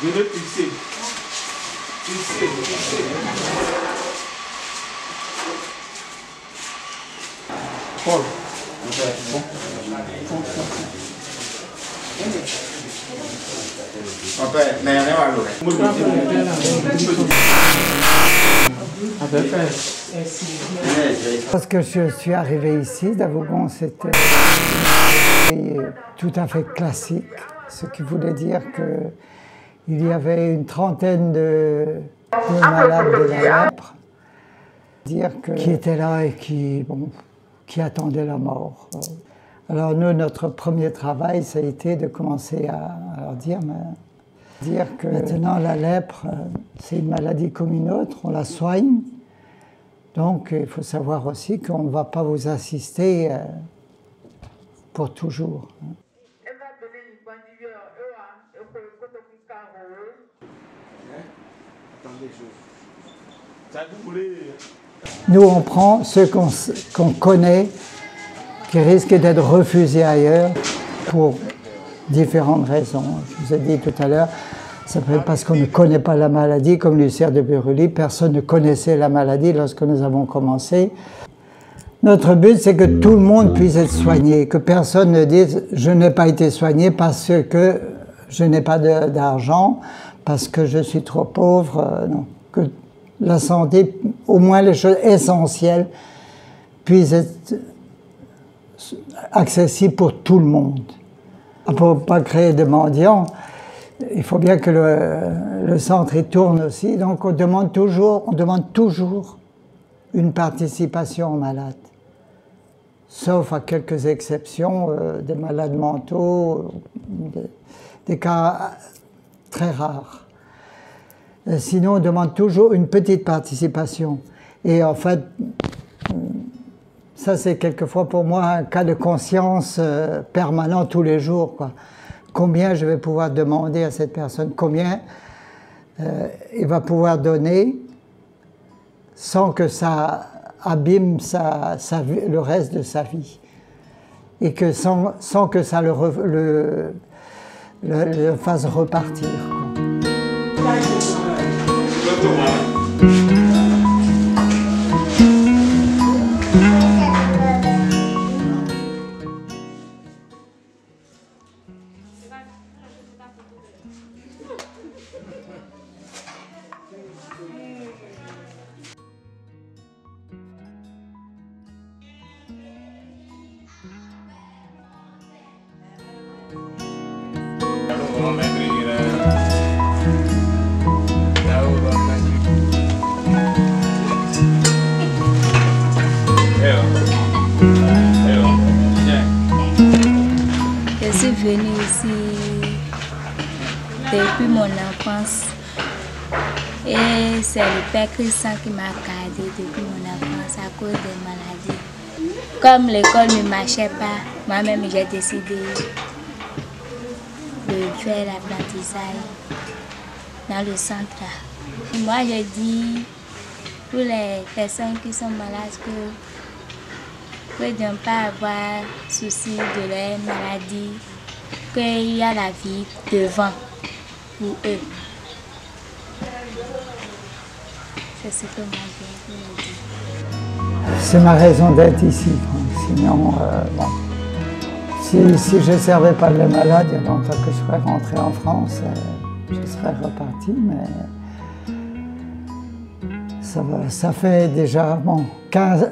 Venez fixer. Fixer, fixer. Paul. Lorsque je suis arrivé ici, Davougon, c'était tout à fait classique, ce qui voulait dire qu'il y avait une trentaine de malades de la lèpre qui étaient là et qui attendaient la mort. Alors nous, notre premier travail, ça a été de commencer à leur dire que maintenant la lèpre, c'est une maladie comme une autre, on la soigne. Donc il faut savoir aussi qu'on ne va pas vous assister pour toujours. Nous, on prend ceux qu'on connaît, qui risquent d'être refusés ailleurs pour différentes raisons. Je vous ai dit tout à l'heure, ça peut être parce qu'on ne connaît pas la maladie, comme l'ulcère de Buruli. Personne ne connaissait la maladie lorsque nous avons commencé. Notre but, c'est que tout le monde puisse être soigné, que personne ne dise « je n'ai pas été soigné parce que je n'ai pas d'argent, parce que je suis trop pauvre ». Non, que la santé, au moins les choses essentielles, puissent être accessibles pour tout le monde. Pour ne pas créer de mendiants, il faut bien que le centre y tourne aussi, donc on demande toujours une participation aux malades. Sauf à quelques exceptions, des malades mentaux, des cas très rares. Sinon, on demande toujours une petite participation. Et en fait, ça c'est quelquefois pour moi un cas de conscience permanent tous les jours, quoi. Combien je vais pouvoir demander à cette personne, combien il va pouvoir donner sans que ça abîme le reste de sa vie. Et que sans que ça le fasse repartir, quoi. Je suis venue ici depuis mon enfance et c'est le Père Christian qui m'a gardé depuis mon enfance à cause des maladies. Comme l'école ne marchait pas, moi-même j'ai décidé de faire l'apprentissage dans le centre. Moi je dis pour les personnes qui sont malades que de ne pas avoir souci de leur maladie, qu'il y a la vie devant pour eux. C'est ce que moi je veux dire. C'est ma raison d'être ici. Sinon, bon, si je ne servais pas les malades, il y a longtemps que je serais rentré en France, je serais reparti, mais ça fait déjà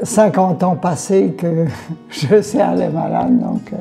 50 ans passés que je sers les malades, donc